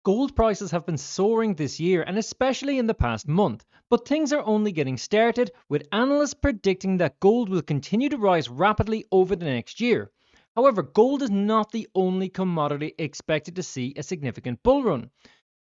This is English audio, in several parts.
Gold prices have been soaring this year and especially in the past month, but things are only getting started, with analysts predicting that gold will continue to rise rapidly over the next year. However, gold is not the only commodity expected to see a significant bull run.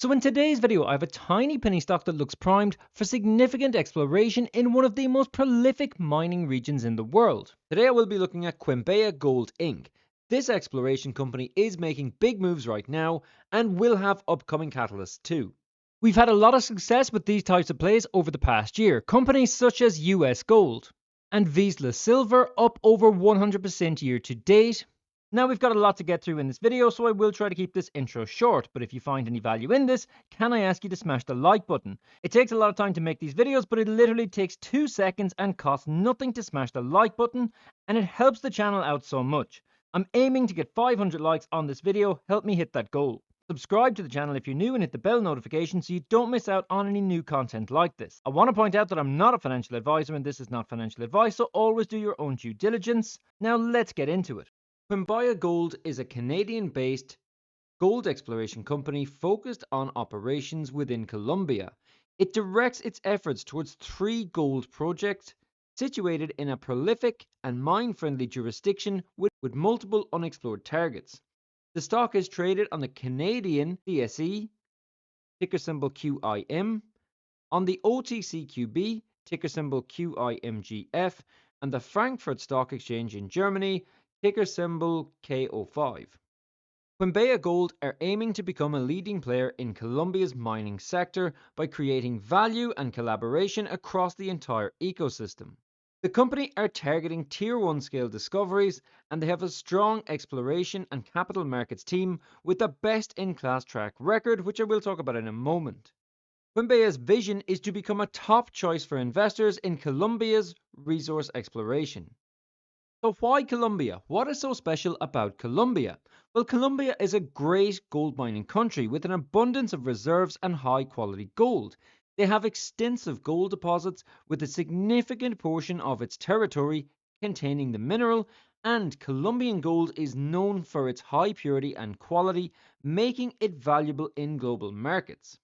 So in today's video, I have a tiny penny stock that looks primed for significant exploration in one of the most prolific mining regions in the world. Today I will be looking at Quimbaya Gold Inc. This exploration company is making big moves right now and will have upcoming catalysts too. We've had a lot of success with these types of plays over the past year. Companies such as US Gold and Vizsla Silver up over 100% year to date. Now we've got a lot to get through in this video, so I will try to keep this intro short, but if you find any value in this, can I ask you to smash the like button? It takes a lot of time to make these videos, but it literally takes 2 seconds and costs nothing to smash the like button, and it helps the channel out so much. I'm aiming to get 500 likes on this video. Help me hit that goal. Subscribe to the channel if you're new and hit the bell notification so you don't miss out on any new content like this. I want to point out that I'm not a financial advisor and this is not financial advice, so always do your own due diligence. Now let's get into it. Quimbaya Gold is a Canadian-based gold exploration company focused on operations within Colombia. It directs its efforts towards 3 gold projects situated in a prolific and mine-friendly jurisdiction with multiple unexplored targets. The stock is traded on the Canadian CSE, ticker symbol QIM, on the OTCQB, ticker symbol QIMGF, and the Frankfurt Stock Exchange in Germany, ticker symbol KO5. Quimbaya Gold are aiming to become a leading player in Colombia's mining sector by creating value and collaboration across the entire ecosystem. The company are targeting Tier 1 scale discoveries, and they have a strong exploration and capital markets team with a best-in-class track record, which I will talk about in a moment. Quimbaya's vision is to become a top choice for investors in Colombia's resource exploration. So why Colombia? What is so special about Colombia? Well, Colombia is a great gold mining country with an abundance of reserves and high quality gold. They have extensive gold deposits with a significant portion of its territory containing the mineral, and Colombian gold is known for its high purity and quality, making it valuable in global markets.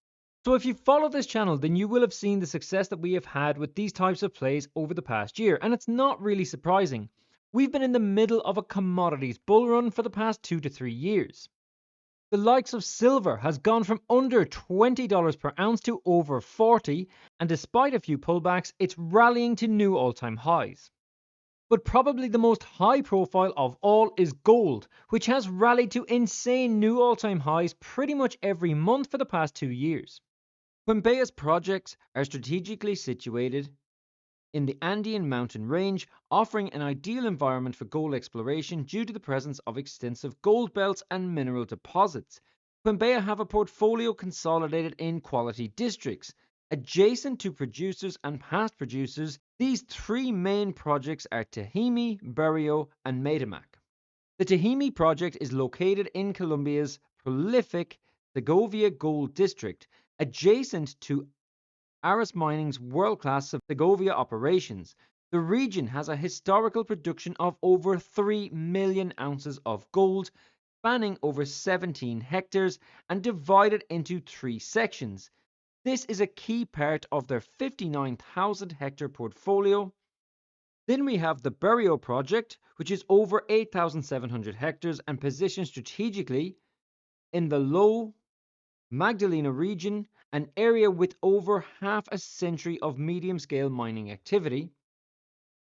So if you follow this channel, then you will have seen the success that we have had with these types of plays over the past year, and it's not really surprising. We've been in the middle of a commodities bull run for the past 2 to 3 years. The likes of silver has gone from under $20 per ounce to over 40, and despite a few pullbacks, it's rallying to new all-time highs. But probably the most high profile of all is gold, which has rallied to insane new all-time highs pretty much every month for the past 2 years. Quimbaya's projects are strategically situated in the Andean mountain range, offering an ideal environment for gold exploration due to the presence of extensive gold belts and mineral deposits. Quimbaya have a portfolio consolidated in quality districts. Adjacent to producers and past producers, these 3 main projects are Tajimi, Berrio, and Metamac. The Tajimi project is located in Colombia's prolific Segovia Gold District, adjacent to Aris Mining's world-class Segovia operations. The region has a historical production of over 3 million ounces of gold, spanning over 17 hectares and divided into 3 sections. This is a key part of their 59,000 hectare portfolio. Then we have the Berrio project, which is over 8,700 hectares and positioned strategically in the low Magdalena region, an area with over half a century of medium-scale mining activity,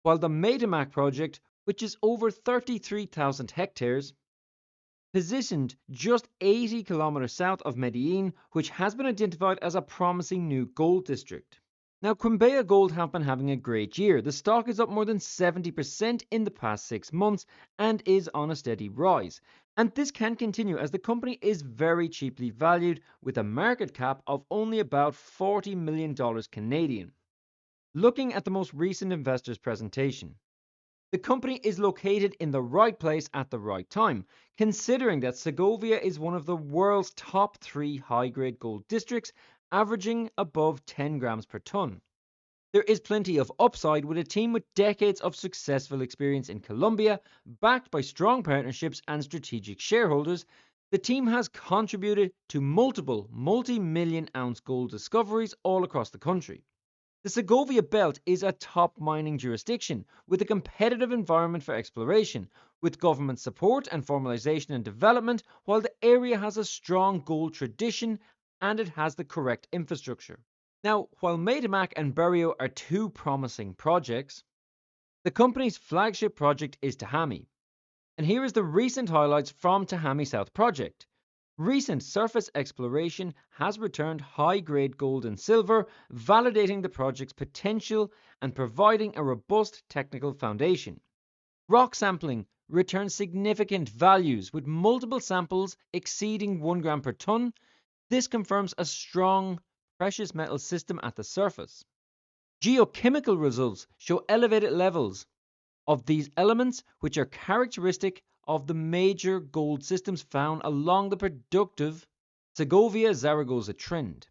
while the Metamac project, which is over 33,000 hectares, positioned just 80 kilometers south of Medellin, which has been identified as a promising new gold district. Now, Quimbaya Gold have been having a great year. The stock is up more than 70% in the past 6 months and is on a steady rise. And this can continue as the company is very cheaply valued with a market cap of only about $40 million Canadian. Looking at the most recent investors presentation, the company is located in the right place at the right time, considering that Segovia is one of the world's top 3 high-grade gold districts, averaging above 10 grams per ton. There is plenty of upside with a team with decades of successful experience in Colombia, backed by strong partnerships and strategic shareholders. The team has contributed to multiple multi-million ounce gold discoveries all across the country. The Segovia Belt is a top mining jurisdiction with a competitive environment for exploration, with government support and formalization and development, while the area has a strong gold tradition and it has the correct infrastructure. Now, while Metamac and Berrio are two promising projects, the company's flagship project is Tahami. And here is the recent highlights from Tahami South project. Recent surface exploration has returned high-grade gold and silver, validating the project's potential and providing a robust technical foundation. Rock sampling returns significant values, with multiple samples exceeding 1 gram per ton. This confirms a strong precious metal system at the surface. Geochemical results show elevated levels of these elements, which are characteristic of the major gold systems found along the productive Segovia-Zaragoza trend.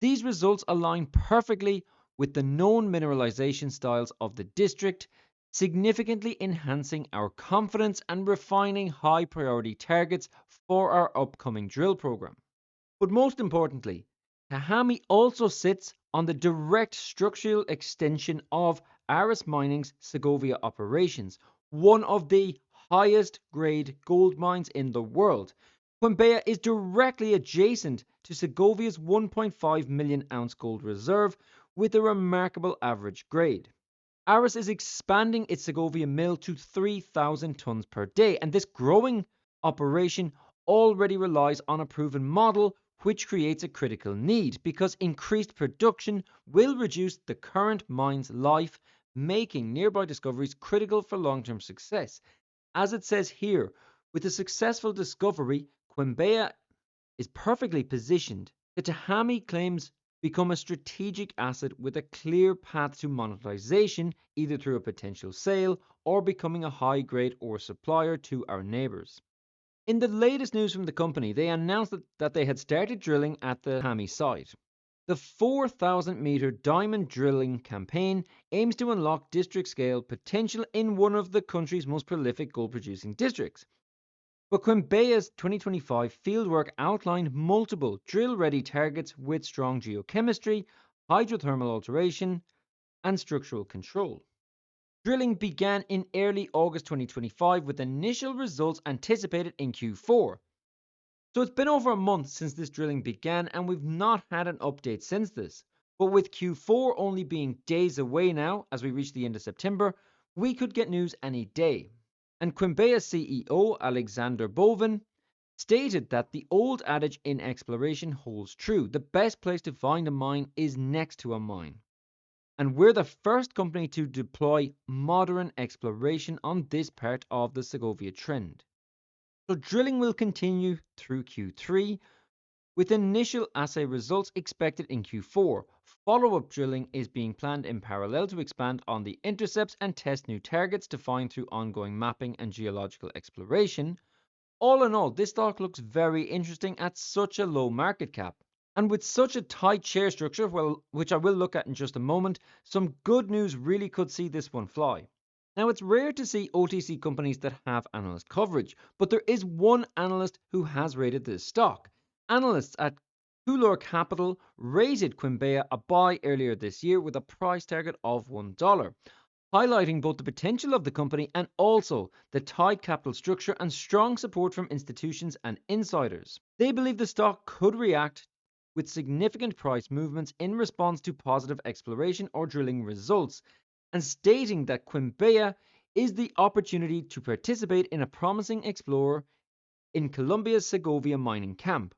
These results align perfectly with the known mineralization styles of the district, significantly enhancing our confidence and refining high-priority targets for our upcoming drill program. But most importantly, Tahami also sits on the direct structural extension of Aris Mining's Segovia operations, one of the highest grade gold mines in the world. Quimbaya is directly adjacent to Segovia's 1.5 million ounce gold reserve with a remarkable average grade. Aris is expanding its Segovia mill to 3,000 tons per day, and this growing operation already relies on a proven model, which creates a critical need because increased production will reduce the current mine's life, making nearby discoveries critical for long-term success. As it says here, with a successful discovery, Quimbaya is perfectly positioned. The Tahami claims become a strategic asset with a clear path to monetization, either through a potential sale or becoming a high-grade ore supplier to our neighbors. In the latest news from the company, they announced that they had started drilling at the Tahami site. The 4,000-meter diamond drilling campaign aims to unlock district-scale potential in one of the country's most prolific gold-producing districts. But Quimbaya's 2025 fieldwork outlined multiple drill-ready targets with strong geochemistry, hydrothermal alteration, and structural control. Drilling began in early August 2025 with initial results anticipated in Q4. So it's been over a month since this drilling began and we've not had an update since this. But with Q4 only being days away now as we reach the end of September, we could get news any day. And Quimbaya CEO Alexander Bovin stated that the old adage in exploration holds true. The best place to find a mine is next to a mine. And we're the first company to deploy modern exploration on this part of the Segovia trend. So drilling will continue through Q3, with initial assay results expected in Q4. Follow-up drilling is being planned in parallel to expand on the intercepts and test new targets defined through ongoing mapping and geological exploration. All in all, this stock looks very interesting at such a low market cap. And with such a tight share structure, which I will look at in just a moment, some good news really could see this one fly. Now, it's rare to see OTC companies that have analyst coverage, but there is one analyst who has rated this stock. Analysts at Couleur Capital rated Quimbaya a buy earlier this year with a price target of $1, highlighting both the potential of the company and also the tight capital structure and strong support from institutions and insiders. They believe the stock could react with significant price movements in response to positive exploration or drilling results, and stating that Quimbaya is the opportunity to participate in a promising explorer in Colombia's Segovia mining camp.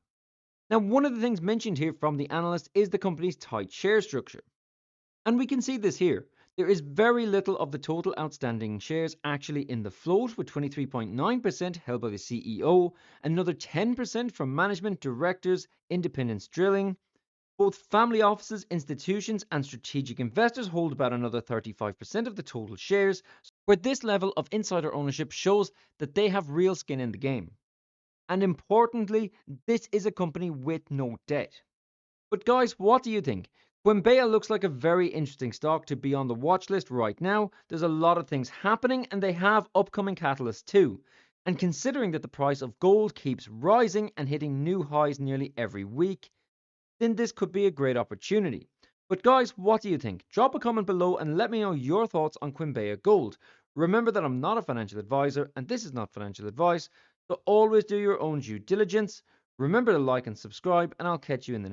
Now, one of the things mentioned here from the analyst is the company's tight share structure. And we can see this here. There is very little of the total outstanding shares actually in the float, with 23.9% held by the CEO, another 10% from management, directors, independents drilling. Both family offices, institutions, and strategic investors hold about another 35% of the total shares, where this level of insider ownership shows that they have real skin in the game. And importantly, this is a company with no debt. But guys, what do you think? Quimbaya looks like a very interesting stock to be on the watch list right now. There's a lot of things happening and they have upcoming catalysts too. And considering that the price of gold keeps rising and hitting new highs nearly every week, then this could be a great opportunity. But guys, what do you think? Drop a comment below and let me know your thoughts on Quimbaya Gold. Remember that I'm not a financial advisor and this is not financial advice, so always do your own due diligence. Remember to like and subscribe, and I'll catch you in the